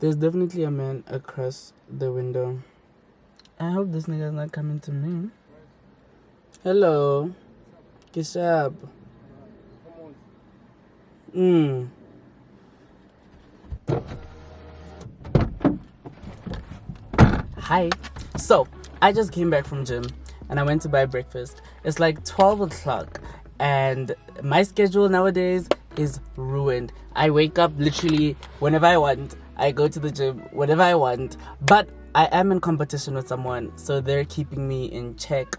There's definitely a man across the window. I hope this nigga's not coming to me. Hello. Kishab. Hi. So, I just came back from gym and I went to buy breakfast. It's like 12 o'clock and my schedule nowadays is ruined. I wake up literally whenever I want. I go to the gym whenever I want. But I am in competition with someone, so they're keeping me in check.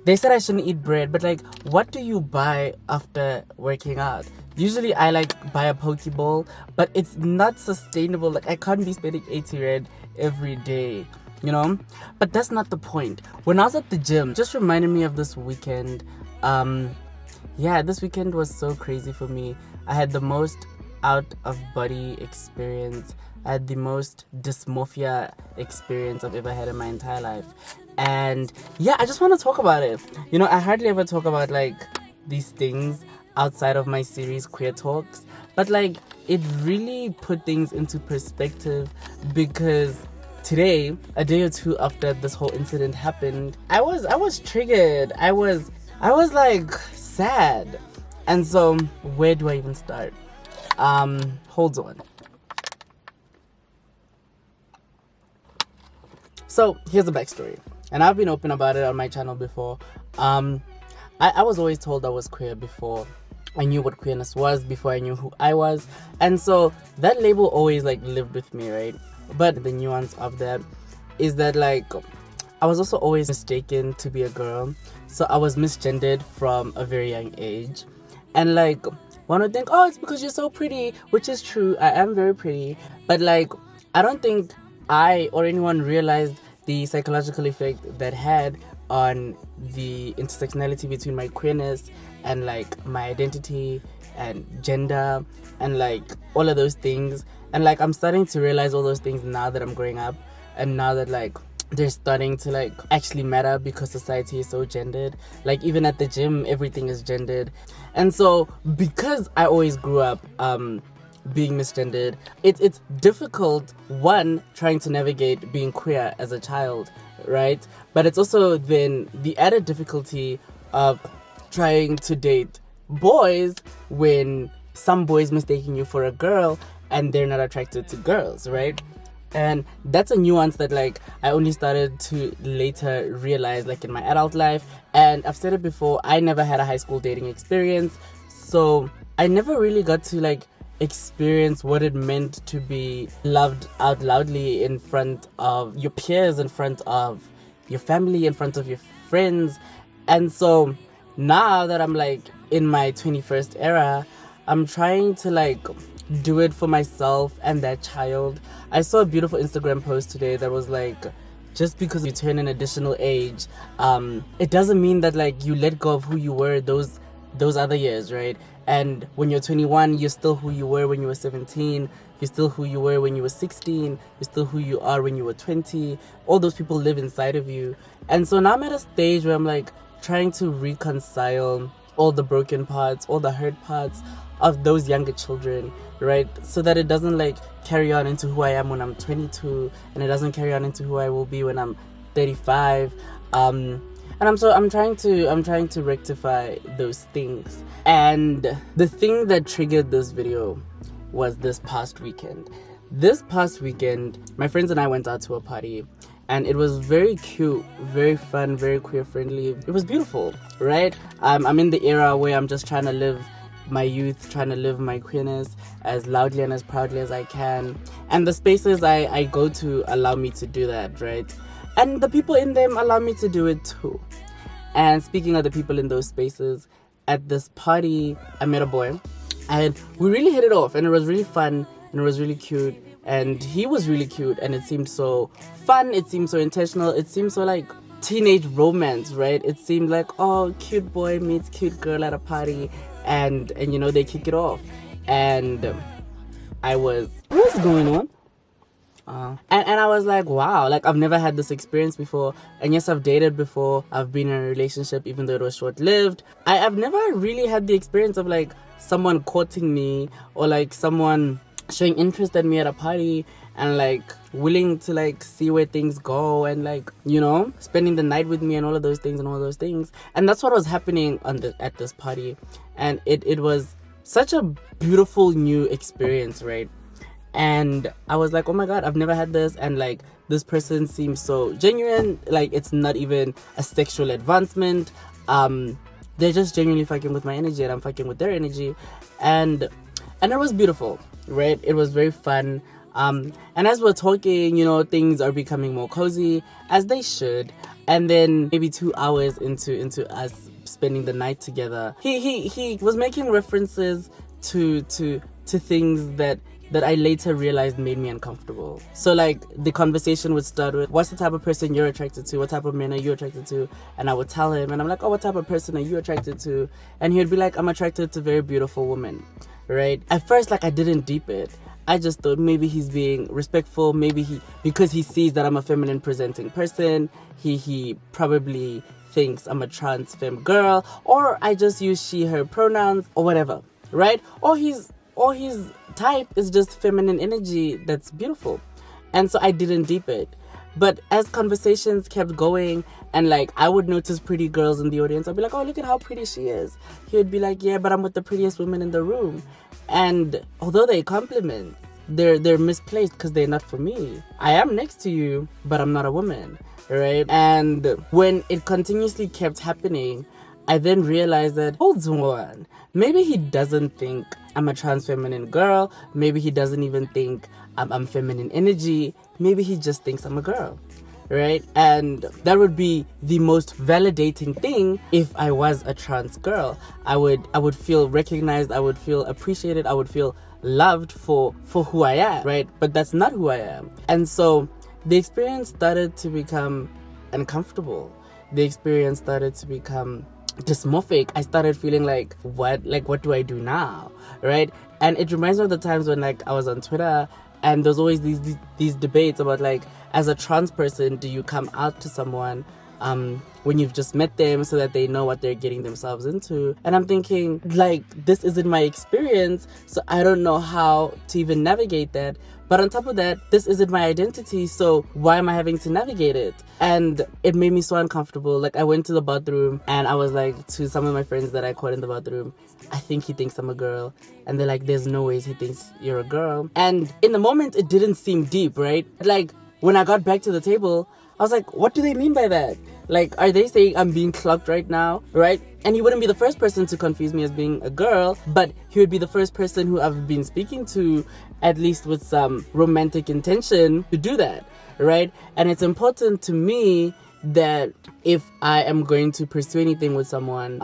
They said I shouldn't eat bread, but like, what do you buy after working out? Usually I like buy a Pokeball, but it's not sustainable. Like, I can't be spending 80 rand every day, you know? But that's not the point. When I was at the gym, just reminded me of this weekend. This weekend was so crazy for me. I had the most out of body experience. I had the most dysmorphia experience I've ever had in my entire life. And yeah, I just want to talk about it. You know, I hardly ever talk about like these things outside of my series Queer Talks, but like it really put things into perspective, because today, a day or two after this whole incident happened, I was triggered. I was like sad. And so where do I even start? Hold on. So here's the backstory, and I've been open about it on my channel before. I was always told I was queer before I knew what queerness was, before I knew who I was, and so that label always like lived with me, right? But the nuance of that is that like I was also always mistaken to be a girl, so I was misgendered from a very young age. And like one would think, oh, it's because you're so pretty, which is true. I am very pretty, but like I don't think I or anyone realized the psychological effect that had on the intersectionality between my queerness and like my identity and gender and like all of those things. And like I'm starting to realize all those things now that I'm growing up, and now that like they're starting to like actually matter because society is so gendered. Like even at the gym, everything is gendered. And so because I always grew up being misgendered, it's difficult, one, trying to navigate being queer as a child, right? But it's also then the added difficulty of trying to date boys when some boys mistaking you for a girl and they're not attracted to girls, right? And that's a nuance that like I only started to later realize like in my adult life. And I've said it before, I never had a high school dating experience, so I never really got to like experience what it meant to be loved out loudly in front of your peers, in front of your family, in front of your friends. And so now that I'm like in my 21st era, I'm trying to like do it for myself and that child. I saw a beautiful Instagram post today that was like, just because you turn an additional age, it doesn't mean that like you let go of who you were those other years, right? And when you're 21, you're still who you were when you were 17. You're still who you were when you were 16. You're still who you are when you were 20. All those people live inside of you. And so now I'm at a stage where I'm like trying to reconcile all the broken parts, all the hurt parts of those younger children, right? So that it doesn't like carry on into who I am when I'm 22, and it doesn't carry on into who I will be when I'm 35. And I'm trying to rectify those things. And the thing that triggered this video was this past weekend. This past weekend, my friends and I went out to a party, and it was very cute, very fun, very queer friendly. It was beautiful, right? I'm in the era where I'm just trying to live my youth, trying to live my queerness as loudly and as proudly as I can. And the spaces I go to allow me to do that, right? And the people in them allow me to do it too. And speaking of the people in those spaces, at this party, I met a boy, and we really hit it off, and it was really fun, and it was really cute, and he was really cute, and it seemed so fun, it seemed so intentional, it seemed so like teenage romance, right? It seemed like, oh, cute boy meets cute girl at a party, and you know, they kick it off. And I was, what's going on? And I was like, wow, like I've never had this experience before. And yes, I've dated before. I've been in a relationship, even though it was short-lived. I've never really had the experience of like someone courting me, or like someone showing interest in me at a party and like willing to like see where things go and like, you know, spending the night with me and all of those things. And that's what was happening at this party. And it was such a beautiful new experience, right? And I was like, oh my god, I've never had this. And like, this person seems so genuine. Like, it's not even a sexual advancement. They're just genuinely fucking with my energy and I'm fucking with their energy. And it was beautiful, right? It was very fun. And as we're talking, you know, things are becoming more cozy, as they should. And then maybe 2 hours into us spending the night together, he was making references to things that I later realized made me uncomfortable. So like, the conversation would start with, what's the type of person you're attracted to? What type of men are you attracted to? And I would tell him, and I'm like, oh, what type of person are you attracted to? And he would be like, I'm attracted to very beautiful women, right? At first, like, I didn't deep it. I just thought maybe he's being respectful. Maybe because he sees that I'm a feminine presenting person, he probably thinks I'm a trans femme girl, or I just use she, her pronouns, or whatever, right? Or his type is just feminine energy that's beautiful. And so I didn't deep it. But as conversations kept going, and like, I would notice pretty girls in the audience, I'd be like, oh, look at how pretty she is. He would be like, yeah, but I'm with the prettiest women in the room. And although they compliment, they're misplaced because they're not for me. I am next to you, but I'm not a woman, right? And when it continuously kept happening, I then realized that, hold on, maybe he doesn't think I'm a trans feminine girl. Maybe he doesn't even think I'm feminine energy. Maybe he just thinks I'm a girl, right? And that would be the most validating thing. If I was a trans girl, I would feel recognized, I would feel appreciated, I would feel loved for who I am, right? But that's not who I am. And so the experience started to become uncomfortable. The experience started to become dysmorphic. I started feeling like, what do I do now, right? And it reminds me of the times when like I was on Twitter, and there's always these debates about like, as a trans person, do you come out to someone when you've just met them so that they know what they're getting themselves into? And I'm thinking, like, this isn't my experience, so I don't know how to even navigate that. But on top of that, this isn't my identity, so why am I having to navigate it? And it made me so uncomfortable. Like, I went to the bathroom and I was like, to some of my friends that I caught in the bathroom, I think he thinks I'm a girl. And they're like, there's no ways he thinks you're a girl. And in the moment, it didn't seem deep, right? Like, when I got back to the table, I was like, what do they mean by that? Like, are they saying I'm being clocked right now, right? And he wouldn't be the first person to confuse me as being a girl, but he would be the first person who I've been speaking to, at least with some romantic intention, to do that, right? And it's important to me that if I am going to pursue anything with someone,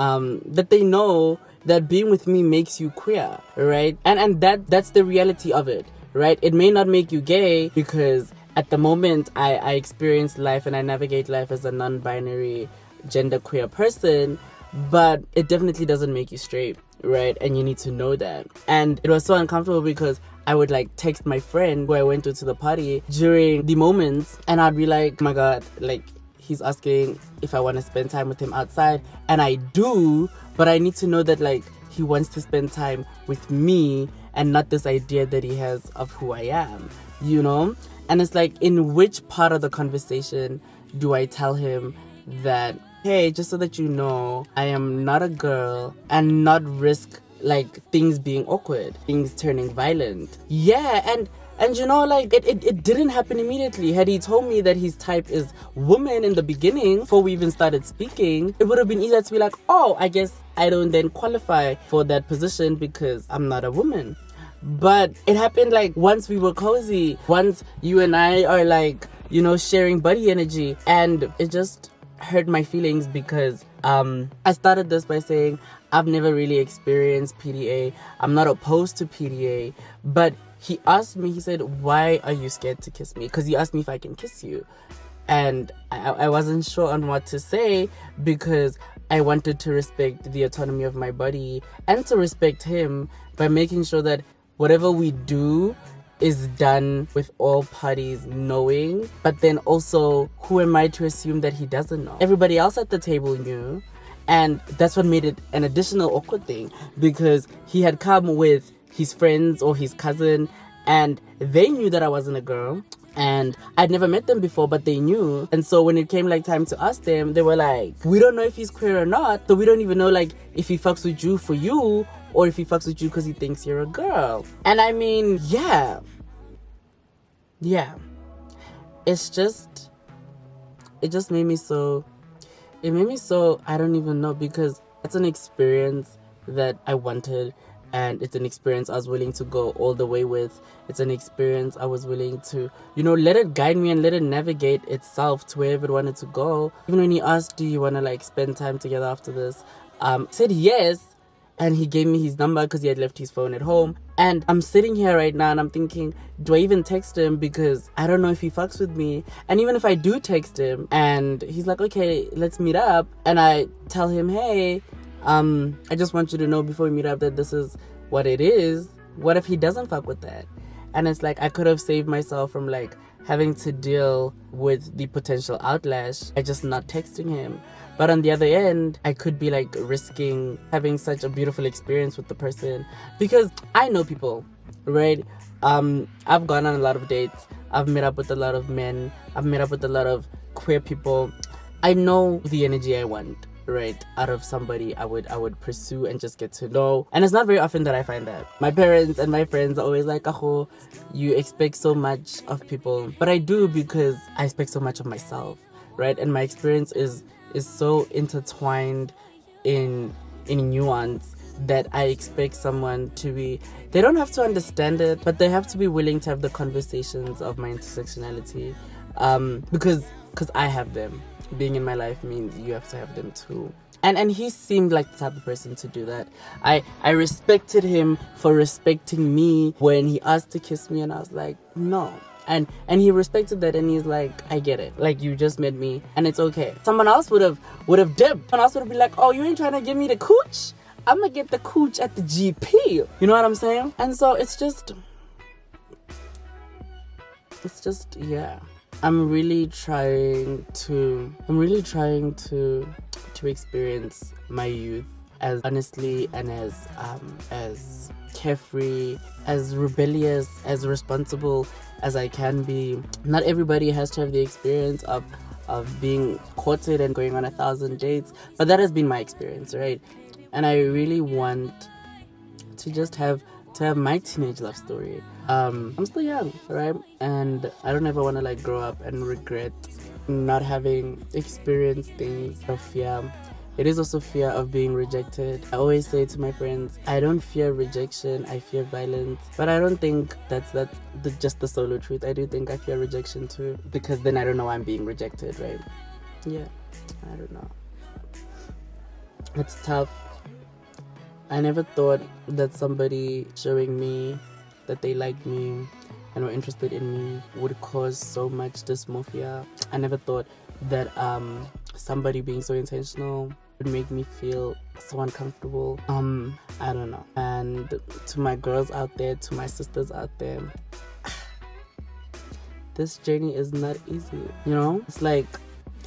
that they know that being with me makes you queer, right? And that's the reality of it, right? It may not make you gay, because at the moment I experience life and I navigate life as a non-binary genderqueer person, but it definitely doesn't make you straight, right? And you need to know that. And it was so uncomfortable because I would like text my friend who I went to the party during the moments, and I'd be like, oh my god, like, he's asking if I want to spend time with him outside, and I do, but I need to know that like he wants to spend time with me and not this idea that he has of who I am, you know? And it's like, in which part of the conversation do I tell him that, hey, just so that you know, I am not a girl, and not risk like things being awkward, things turning violent. Yeah, and you know, like, it didn't happen immediately. Had he told me that his type is woman in the beginning, before we even started speaking, it would have been easier to be like, oh, I guess I don't then qualify for that position because I'm not a woman. But it happened like once we were cozy, once you and I are like, you know, sharing buddy energy, and it just hurt my feelings because I started this by saying I've never really experienced PDA. I'm not opposed to PDA, but he asked me, he said, why are you scared to kiss me? Because he asked me if I can kiss you. And I wasn't sure on what to say, because I wanted to respect the autonomy of my body and to respect him by making sure that whatever we do is done with all parties knowing. But then also, who am I to assume that he doesn't know? Everybody else at the table knew. And that's what made it an additional awkward thing, because he had come with his friends or his cousin, and they knew that I wasn't a girl. And I'd never met them before, but they knew. And so when it came like time to ask them, they were like, we don't know if he's queer or not. So we don't even know like if he fucks with you for you or if he fucks with you because he thinks you're a girl. And I mean, yeah. It just made me so, I don't even know, because it's an experience that I wanted. And it's an experience I was willing to go all the way with. It's an experience I was willing to, let it guide me and let it navigate itself to wherever it wanted to go. Even when he asked, do you want to like spend time together after this? I said yes. And he gave me his number because he had left his phone at home. And I'm sitting here right now and I'm thinking, do I even text him? Because I don't know if he fucks with me. And even if I do text him and he's like, okay, let's meet up. And I tell him, hey, I just want you to know before we meet up that this is what it is. What if he doesn't fuck with that? And it's like, I could have saved myself from like having to deal with the potential outlash by just not texting him. But on the other end, I could be like risking having such a beautiful experience with the person, because I know people, right? I've gone on a lot of dates. I've met up with a lot of men. I've met up with a lot of queer people. I know the energy I want, right, out of somebody I would pursue and just get to know. And it's not very often that I find that. My parents and my friends are always like, oh, you expect so much of people. But I do, because I expect so much of myself, right? And my experience is so intertwined in nuance that I expect someone to be, they don't have to understand it, but they have to be willing to have the conversations of my intersectionality, because I have them. Being in my life means you have to have them too. And he seemed like the type of person to do that. I respected him for respecting me when he asked to kiss me, and I was like, no. And he respected that, and he's like, I get it. Like, you just met me and it's okay. Someone else would have dipped. Someone else would have been like, oh, you ain't trying to give me the cooch? I'm gonna get the cooch at the GP. You know what I'm saying? And so it's just yeah. I'm really trying to experience my youth as honestly and as carefree, as rebellious, as responsible as I can be. Not everybody has to have the experience of being courted and going on 1,000 dates, but that has been my experience, right? And I really want to just have my teenage love story. I'm still young, right? And I don't ever want to like grow up and regret not having experienced things of fear. It is also fear of being rejected. I always say to my friends, I don't fear rejection, I fear violence. But I don't think that's just the solo truth. I do think I fear rejection too, because then I don't know I'm being rejected, right? Yeah, I don't know. It's tough. I never thought that somebody showing me that they liked me and were interested in me would cause so much dysmorphia. I never thought that somebody being so intentional would make me feel so uncomfortable. I don't know. And to my girls out there, to my sisters out there, this journey is not easy. It's like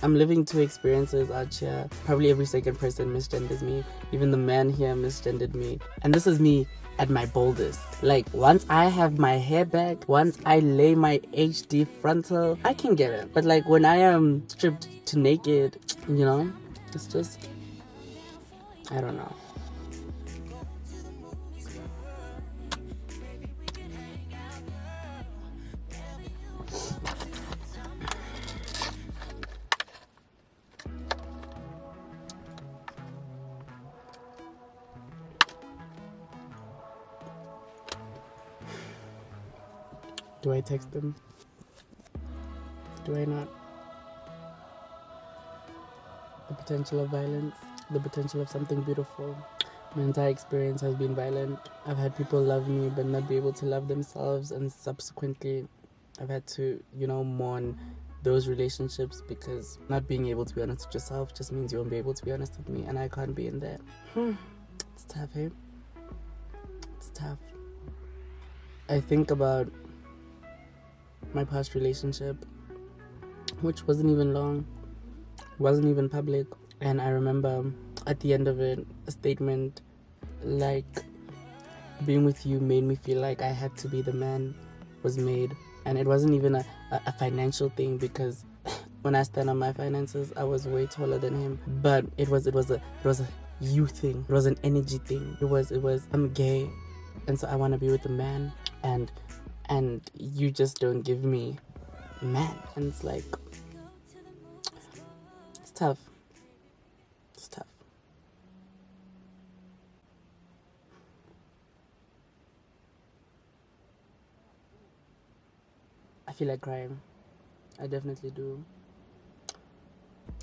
I'm living two experiences out here. Probably every second person misgenders me. Even the man here misgendered me. And this is me at my boldest. Like, once I have my hair back, once I lay my HD frontal, I can get it. But like, when I am stripped to naked, it's just, I don't know. Do I text them? Do I not? The potential of violence, the potential of something beautiful. My entire experience has been violent. I've had people love me but not be able to love themselves, and subsequently I've had to, mourn those relationships, because not being able to be honest with yourself just means you won't be able to be honest with me, and I can't be in that. It's tough, hey? It's tough. I think about my past relationship, which wasn't even long, wasn't even public, and I remember at the end of it a statement like, being with you made me feel like I had to be the man. was made. And it wasn't even a financial thing, because when I stand on my finances, I was way taller than him. But it was a you thing. It was an energy thing. It was I'm gay, and so I want to be with a man, and you just don't give me man. And it's like, it's tough. It's tough. I feel like crying. I definitely do.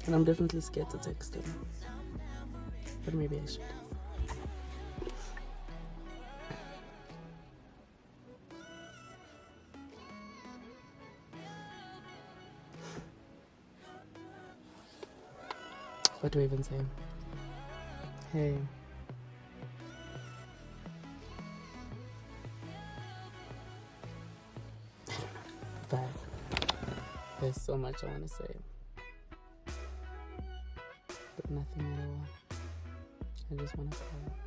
And I'm definitely scared to text him. But maybe I should. What do I even say? Hey. But there's so much I want to say. But nothing at all. I just want to cry.